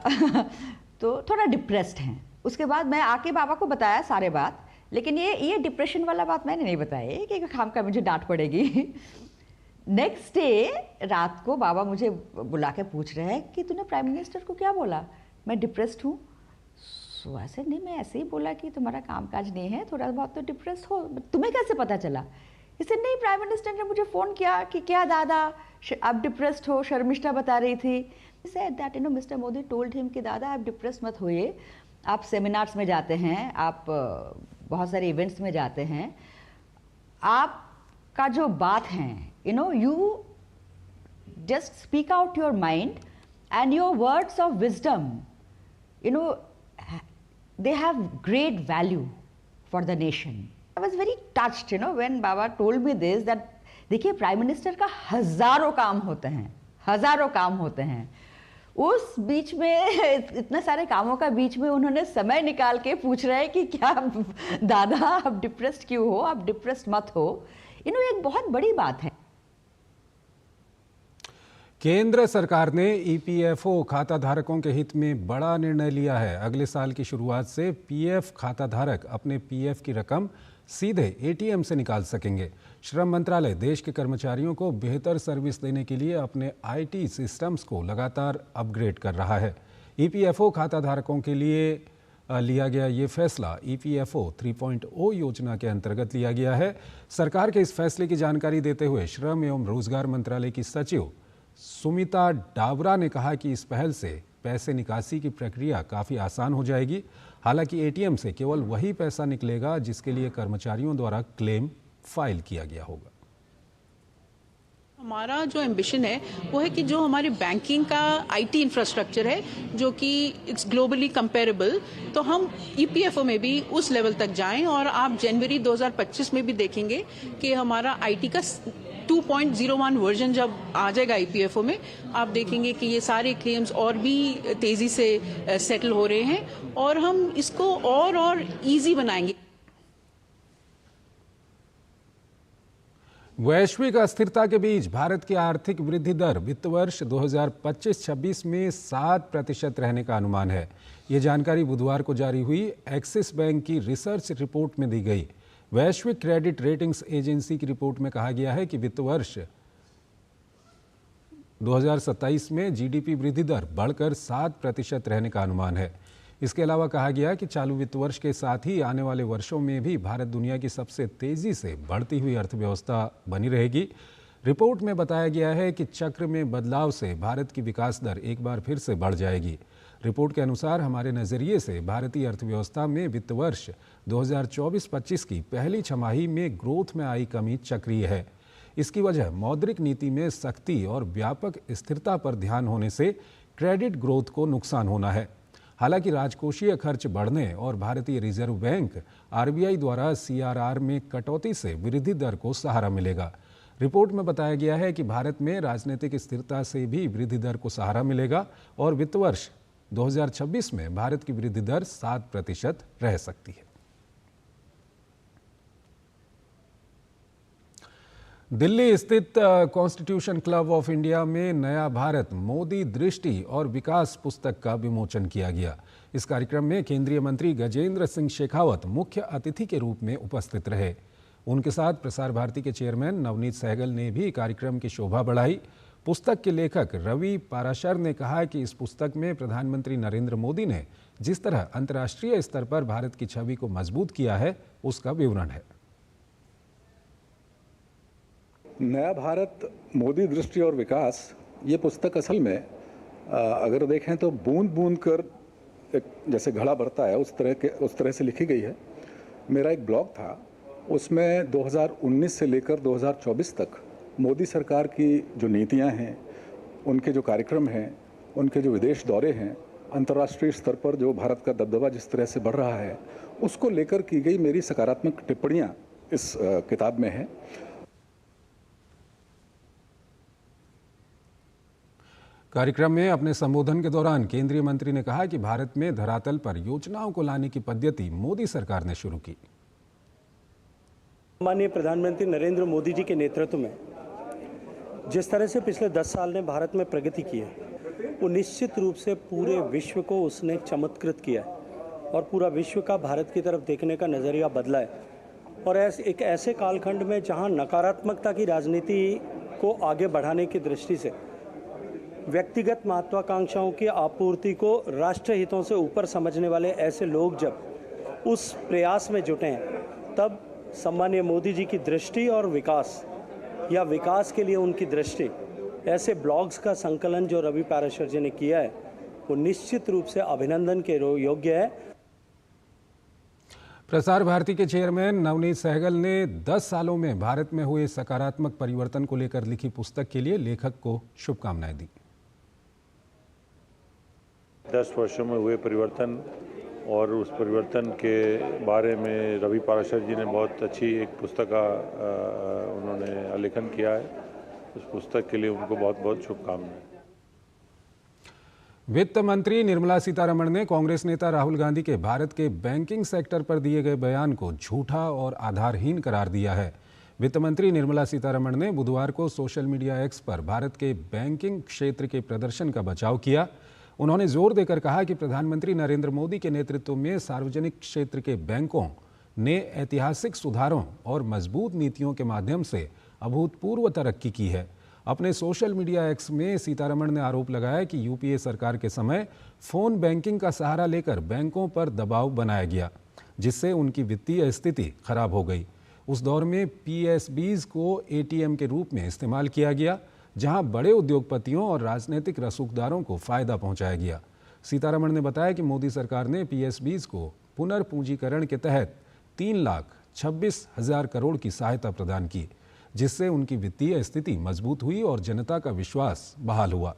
तो थोड़ा डिप्रेस्ड हैं। उसके बाद मैं आके बाबा को बताया सारे बात, लेकिन ये डिप्रेशन वाला बात मैंने नहीं बताया कि काम का मुझे डांट पड़ेगी। नेक्स्ट डे रात को बाबा मुझे बुला के पूछ रहे हैं कि तूने प्राइम मिनिस्टर को क्या बोला, मैं डिप्रेस्ड हूँ। सो ऐसे नहीं, मैं ऐसे ही बोला कि तुम्हारा काम काज नहीं है, थोड़ा बहुत तो डिप्रेस्ड हो, तुम्हें कैसे पता चला? इसे नहीं, प्राइम मिनिस्टर ने मुझे फ़ोन किया कि क्या दादा आप डिप्रेस्ड हो, शर्मिष्ठा बता रही थी। said that Mr. Modi told him कि दादा आप डिप्रेस मत होइए, आप सेमिनार्स में जाते हैं, आप बहुत सारे इवेंट्स में जाते हैं, आपका जो बात है you just speak out your mind and your words of wisdom they have great value for the nation. I was very touched when Baba told me this that देखिए प्राइम मिनिस्टर का हजारों काम होते हैं, उस बीच में इतने सारे कामों का बीच में उन्होंने समय निकाल के पूछ रहे हैं कि क्या दादा आप डिप्रेस्ड क्यों हो, आप डिप्रेस्ड मत हो। एक बहुत बड़ी बात है। केंद्र सरकार ने ईपीएफओ खाता धारकों के हित में बड़ा निर्णय लिया है। अगले साल की शुरुआत से पीएफ खाता धारक अपने पीएफ की रकम सीधे एटीएम से निकाल सकेंगे। श्रम मंत्रालय देश के कर्मचारियों को बेहतर सर्विस देने के लिए अपने आईटी सिस्टम्स को लगातार अपग्रेड कर रहा है। ईपीएफओ खाता धारकों के लिए लिया गया ये फैसला ईपीएफओ 3.0 योजना के अंतर्गत लिया गया है। सरकार के इस फैसले की जानकारी देते हुए श्रम एवं रोजगार मंत्रालय की सचिव सुमिता डावरा ने कहा कि इस पहल से पैसे निकासी की प्रक्रिया काफ़ी आसान हो जाएगी। हालांकि एटीएम से केवल वही पैसा निकलेगा जिसके लिए कर्मचारियों द्वारा क्लेम फाइल किया गया होगा। हमारा जो एम्बिशन है वो है कि जो हमारे बैंकिंग का आईटी इंफ्रास्ट्रक्चर है जो कि इट्स ग्लोबली कंपेरेबल, तो हम ईपीएफओ में भी उस लेवल तक जाएं और आप जनवरी 2025 में भी देखेंगे कि हमारा आईटी का 2.01 वर्जन जब आ जाएगा ईपीएफओ में, आप देखेंगे कि ये सारे क्लेम्स और भी तेजी से सेटल हो रहे हैं और हम इसको और इजी बनाएंगे। वैश्विक अस्थिरता के बीच भारत की आर्थिक वृद्धि दर वित्त वर्ष 2025-26 में 7% रहने का अनुमान है। ये जानकारी बुधवार को जारी हुई एक्सिस बैंक की रिसर्च रिपोर्ट में दी गई। वैश्विक क्रेडिट रेटिंग्स एजेंसी की रिपोर्ट में कहा गया है कि वित्त वर्ष 2027 में जीडीपी वृद्धि दर बढ़कर 7% रहने का अनुमान है। इसके अलावा कहा गया कि चालू वित्त वर्ष के साथ ही आने वाले वर्षों में भी भारत दुनिया की सबसे तेजी से बढ़ती हुई अर्थव्यवस्था बनी रहेगी। रिपोर्ट में बताया गया है कि चक्र में बदलाव से भारत की विकास दर एक बार फिर से बढ़ जाएगी। रिपोर्ट के अनुसार हमारे नज़रिए से भारतीय अर्थव्यवस्था में वित्त वर्ष 2024-25 की पहली छमाही में ग्रोथ में आई कमी चक्रीय है। इसकी वजह मौद्रिक नीति में सख्ती और व्यापक स्थिरता पर ध्यान होने से क्रेडिट ग्रोथ को नुकसान होना है। हालांकि राजकोषीय खर्च बढ़ने और भारतीय रिजर्व बैंक आरबीआई द्वारा सीआरआर में कटौती से वृद्धि दर को सहारा मिलेगा। रिपोर्ट में बताया गया है कि भारत में राजनीतिक स्थिरता से भी वृद्धि दर को सहारा मिलेगा और वित्त वर्ष 2026 में भारत की वृद्धि दर 7% रह सकती है। दिल्ली स्थित कॉन्स्टिट्यूशन क्लब ऑफ इंडिया में नया भारत मोदी दृष्टि और विकास पुस्तक का विमोचन किया गया। इस कार्यक्रम में केंद्रीय मंत्री गजेंद्र सिंह शेखावत मुख्य अतिथि के रूप में उपस्थित रहे। उनके साथ प्रसार भारती के चेयरमैन नवनीत सहगल ने भी कार्यक्रम की शोभा बढ़ाई। पुस्तक के लेखक रवि पाराशर ने कहा कि इस पुस्तक में प्रधानमंत्री नरेंद्र मोदी ने जिस तरह अंतर्राष्ट्रीय स्तर पर भारत की छवि को मजबूत किया है, उसका विवरण है। नया भारत मोदी दृष्टि और विकास, ये पुस्तक असल में अगर देखें तो बूंद बूंद कर एक जैसे घड़ा भरता है उस तरह से लिखी गई है। मेरा एक ब्लॉग था, उसमें 2019 से लेकर 2024 तक मोदी सरकार की जो नीतियां हैं, उनके जो कार्यक्रम हैं, उनके जो विदेश दौरे हैं, अंतर्राष्ट्रीय स्तर पर जो भारत का दबदबा जिस तरह से बढ़ रहा है, उसको लेकर की गई मेरी सकारात्मक टिप्पणियां इस किताब में हैं। कार्यक्रम में अपने संबोधन के दौरान केंद्रीय मंत्री ने कहा कि भारत में धरातल पर योजनाओं को लाने की पद्धति मोदी सरकार ने शुरू की। माननीय प्रधानमंत्री नरेंद्र मोदी जी के नेतृत्व में जिस तरह से पिछले 10 साल ने भारत में प्रगति की है, वो निश्चित रूप से पूरे विश्व को उसने चमत्कृत किया है और पूरा विश्व का भारत की तरफ देखने का नज़रिया बदला है। और एक ऐसे कालखंड में जहां नकारात्मकता की राजनीति को आगे बढ़ाने की दृष्टि से व्यक्तिगत महत्वाकांक्षाओं की आपूर्ति को राष्ट्र हितों से ऊपर समझने वाले ऐसे लोग जब उस प्रयास में जुटे हैं, तब सम्मानीय मोदी जी की दृष्टि और विकास या विकास के लिए उनकी दृष्टि, ऐसे ब्लॉग्स का संकलन जो रवि पाराशर जी ने किया है, वो निश्चित रूप से अभिनंदन के योग्य है। प्रसार भारती के चेयरमैन नवनीत सहगल ने 10 सालों में भारत में हुए सकारात्मक परिवर्तन को लेकर लिखी पुस्तक के लिए लेखक को शुभकामनाएं दी। 10 वर्षों में हुए परिवर्तन और उस परिवर्तन के बारे में रवि पाराशर जी ने बहुत अच्छी एक पुस्तक का उन्होंने आलेखन किया है। उस पुस्तक के लिए उनको बहुत बहुत शुभकामनाएं। वित्त मंत्री निर्मला सीतारमण ने कांग्रेस नेता राहुल गांधी के भारत के बैंकिंग सेक्टर पर दिए गए बयान को झूठा और आधारहीन करार दिया है। वित्त मंत्री निर्मला सीतारमण ने बुधवार को सोशल मीडिया एक्स पर भारत के बैंकिंग क्षेत्र के प्रदर्शन का बचाव किया। उन्होंने जोर देकर कहा कि प्रधानमंत्री नरेंद्र मोदी के नेतृत्व में सार्वजनिक क्षेत्र के बैंकों ने ऐतिहासिक सुधारों और मजबूत नीतियों के माध्यम से अभूतपूर्व तरक्की की है। अपने सोशल मीडिया एक्स में सीतारमण ने आरोप लगाया कि यूपीए सरकार के समय फोन बैंकिंग का सहारा लेकर बैंकों पर दबाव बनाया गया, जिससे उनकी वित्तीय स्थिति खराब हो गई। उस दौर में पीएसबीज को एटीएम के रूप में इस्तेमाल किया गया, जहां बड़े उद्योगपतियों और राजनीतिक रसूखदारों को फायदा पहुंचाया गया। सीतारमण ने बताया कि मोदी सरकार ने पीएसबीज को पुनर्पूंजीकरण के तहत 3,26,000 करोड़ की सहायता प्रदान की, जिससे उनकी वित्तीय स्थिति मजबूत हुई और जनता का विश्वास बहाल हुआ।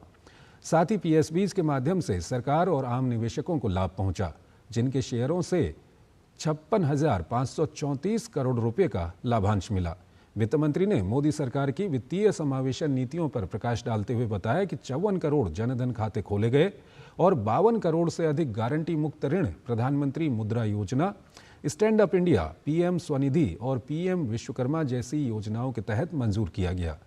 साथ ही पीएसबीज के माध्यम से सरकार और आम निवेशकों को लाभ पहुंचा, जिनके शेयरों से 56,534 करोड़ रुपए का लाभांश मिला। वित्त मंत्री ने मोदी सरकार की वित्तीय समावेशन नीतियों पर प्रकाश डालते हुए बताया कि 54 करोड़ जनधन खाते खोले गए और 52 करोड़ से अधिक गारंटी मुक्त ऋण प्रधानमंत्री मुद्रा योजना, stand up India, PM Svanidhi और पीएम विश्वकर्मा जैसी योजनाओं के तहत मंजूर किया गया।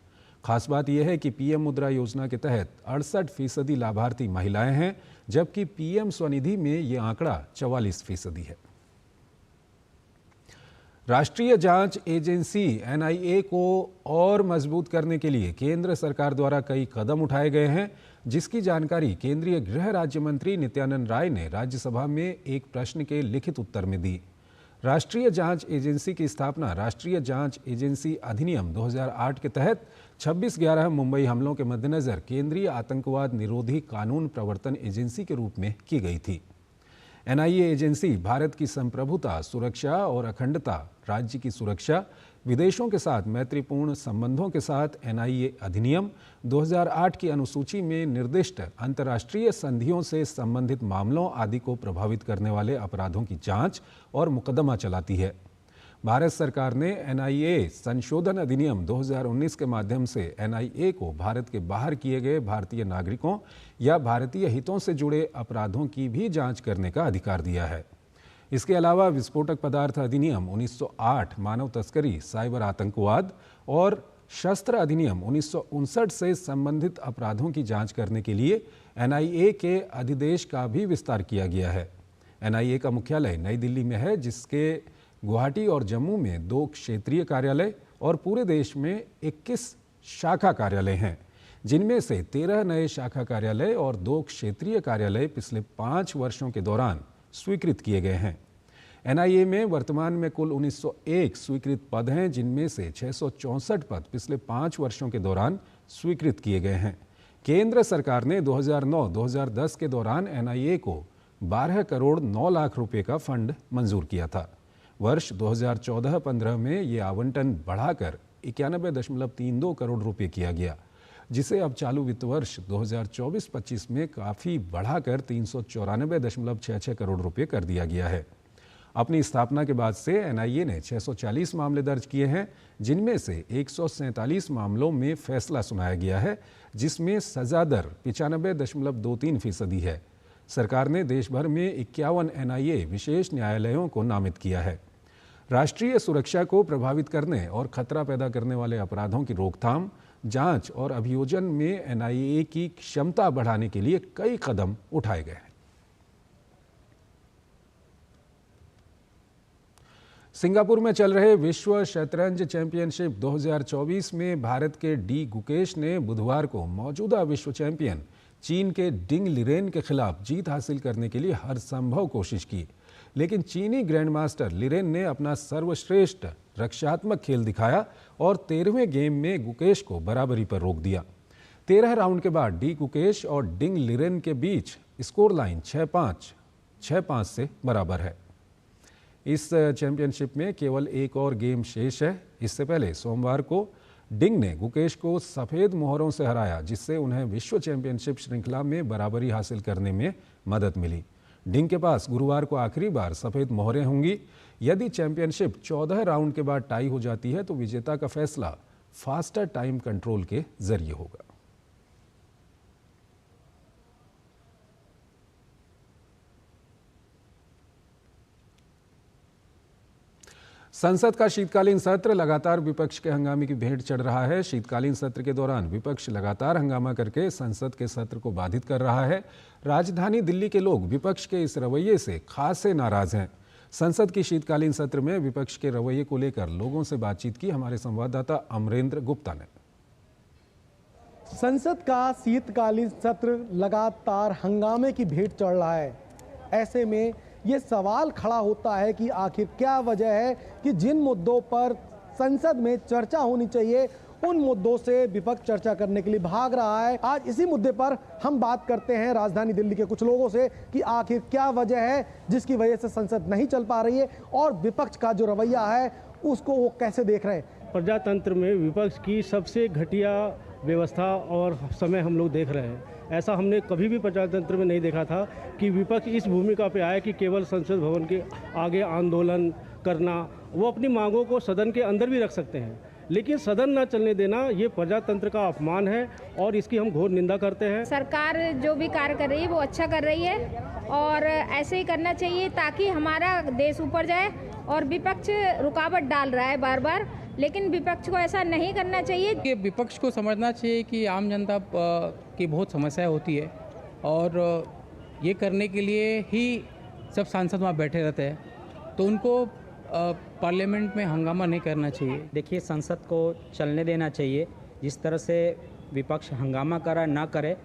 खास बात यह है कि पीएम मुद्रा योजना के तहत 68% लाभार्थी महिलाएं हैं, जबकि पीएम स्वनिधि में ये आंकड़ा 44% है। राष्ट्रीय जांच एजेंसी एनआईए को और मजबूत करने के लिए केंद्र सरकार द्वारा कई कदम उठाए गए हैं, जिसकी जानकारी केंद्रीय गृह राज्य मंत्री नित्यानंद राय ने राज्यसभा में एक प्रश्न के लिखित उत्तर में दी। राष्ट्रीय जांच एजेंसी की स्थापना राष्ट्रीय जांच एजेंसी अधिनियम 2008 के तहत 26/11 मुंबई हमलों के मद्देनजर केंद्रीय आतंकवाद निरोधी कानून प्रवर्तन एजेंसी के रूप में की गई थी। एनआईए एजेंसी भारत की संप्रभुता, सुरक्षा और अखंडता, राज्य की सुरक्षा, विदेशों के साथ मैत्रीपूर्ण संबंधों के साथ एनआईए अधिनियम 2008 की अनुसूची में निर्दिष्ट अंतर्राष्ट्रीय संधियों से संबंधित मामलों आदि को प्रभावित करने वाले अपराधों की जांच और मुकदमा चलाती है। भारत सरकार ने NIA संशोधन अधिनियम 2019 के माध्यम से NIA को भारत के बाहर किए गए भारतीय नागरिकों या भारतीय हितों से जुड़े अपराधों की भी जांच करने का अधिकार दिया है। इसके अलावा विस्फोटक पदार्थ अधिनियम 1908 मानव तस्करी, साइबर आतंकवाद और शस्त्र अधिनियम 1959 से संबंधित अपराधों की जांच करने के लिए NIA के अधिदेश का भी विस्तार किया गया है। NIA का मुख्यालय नई दिल्ली में है, जिसके गुवाहाटी और जम्मू में 2 क्षेत्रीय कार्यालय और पूरे देश में 21 शाखा कार्यालय हैं, जिनमें से 13 नए शाखा कार्यालय और 2 क्षेत्रीय कार्यालय पिछले 5 वर्षों के दौरान स्वीकृत किए गए हैं। NIA में वर्तमान में कुल 1901 स्वीकृत पद हैं, जिनमें से 664 पद पिछले 5 वर्षों के दौरान स्वीकृत किए गए हैं। केंद्र सरकार ने 2009-2010 के दौरान NIA को 12 करोड़ 9 लाख रुपए का फंड मंजूर किया था। वर्ष 2014-15 में ये आवंटन बढ़ाकर 91.32 करोड़ रुपए किया गया, जिसे अब चालू वित्त वर्ष 2024-25 में काफ़ी बढ़ाकर 394.66 करोड़ रुपए कर दिया गया है। अपनी स्थापना के बाद से NIA ने 640 मामले दर्ज किए हैं, जिनमें से 147 मामलों में फैसला सुनाया गया है, जिसमें सजा दर 95.23% है। सरकार ने देश भर में 51 NIA विशेष न्यायालयों को नामित किया है। राष्ट्रीय सुरक्षा को प्रभावित करने और खतरा पैदा करने वाले अपराधों की रोकथाम, जांच और अभियोजन में NIA की क्षमता बढ़ाने के लिए कई कदम उठाए गए हैं। सिंगापुर में चल रहे विश्व शतरंज चैंपियनशिप 2024 में भारत के डी गुकेश ने बुधवार को मौजूदा विश्व चैंपियन चीन के डिंग लिरेन के खिलाफ जीत हासिल करने के लिए हर संभव कोशिश की, लेकिन चीनी ग्रैंडमास्टर लिरेन ने अपना सर्वश्रेष्ठ रक्षात्मक खेल दिखाया और 13वें गेम में गुकेश को बराबरी पर रोक दिया। 13 राउंड के बाद डी गुकेश और डिंग लिरेन के बीच स्कोर लाइन 6-5, 6-5 से बराबर है। इस चैंपियनशिप में केवल एक और गेम शेष है। इससे पहले सोमवार को डिंग ने गुकेश को सफ़ेद मोहरों से हराया, जिससे उन्हें विश्व चैंपियनशिप श्रृंखला में बराबरी हासिल करने में मदद मिली। डिंग के पास गुरुवार को आखिरी बार सफ़ेद मोहरें होंगी। यदि चैंपियनशिप 14 राउंड के बाद टाई हो जाती है तो विजेता का फैसला फास्टर टाइम कंट्रोल के जरिए होगा। संसद का शीतकालीन सत्र लगातार विपक्ष के हंगामे की भेंट चढ़ रहा है। शीतकालीन सत्र के दौरान विपक्ष लगातार हंगामा करके संसद के सत्र को बाधित कर रहा है। राजधानी दिल्ली के लोग विपक्ष के इस रवैये से खासे नाराज हैं। संसद की शीतकालीन सत्र में विपक्ष के रवैये को लेकर लोगों से बातचीत की हमारे संवाददाता अमरेंद्र गुप्ता ने। संसद का शीतकालीन सत्र लगातार हंगामे की भेंट चढ़ रहा है। ऐसे में ये सवाल खड़ा होता है कि आखिर क्या वजह है कि जिन मुद्दों पर संसद में चर्चा होनी चाहिए उन मुद्दों से विपक्ष चर्चा करने के लिए भाग रहा है। आज इसी मुद्दे पर हम बात करते हैं राजधानी दिल्ली के कुछ लोगों से कि आखिर क्या वजह है जिसकी वजह से संसद नहीं चल पा रही है और विपक्ष का जो रवैया है उसको वो कैसे देख रहे हैं। प्रजातंत्र में विपक्ष की सबसे घटिया व्यवस्था और समय हम लोग देख रहे हैं। ऐसा हमने कभी भी प्रजातंत्र में नहीं देखा था कि विपक्ष इस भूमिका पे आए कि केवल संसद भवन के आगे आंदोलन करना, वो अपनी मांगों को सदन के अंदर भी रख सकते हैं, लेकिन सदन न चलने देना ये प्रजातंत्र का अपमान है और इसकी हम घोर निंदा करते हैं। सरकार जो भी कार्य कर रही है वो अच्छा कर रही है और ऐसे ही करना चाहिए ताकि हमारा देश ऊपर जाए। और विपक्ष रुकावट डाल रहा है बार बार, लेकिन विपक्ष को ऐसा नहीं करना चाहिए। कि विपक्ष को समझना चाहिए कि आम जनता की बहुत समस्याएं होती है और ये करने के लिए ही सब सांसद वहाँ बैठे रहते हैं, तो उनको पार्लियामेंट में हंगामा नहीं करना चाहिए। देखिए, संसद को चलने देना चाहिए। जिस तरह से विपक्ष हंगामा करा ना करे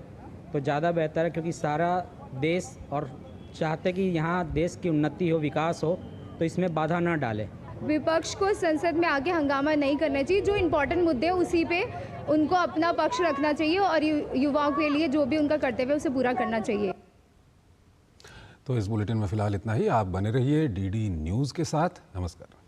तो ज़्यादा बेहतर है, क्योंकि सारा देश और चाहते कि यहाँ देश की उन्नति हो, विकास हो, तो इसमें बाधा ना डाले। विपक्ष को संसद में आके हंगामा नहीं करना चाहिए। जो इम्पोर्टेंट मुद्दे हैं उसी पे उनको अपना पक्ष रखना चाहिए और युवाओं के लिए जो भी उनका कर्तव्य है उसे पूरा करना चाहिए। तो इस बुलेटिन में फिलहाल इतना ही। आप बने रहिए DD न्यूज़ के साथ। नमस्कार।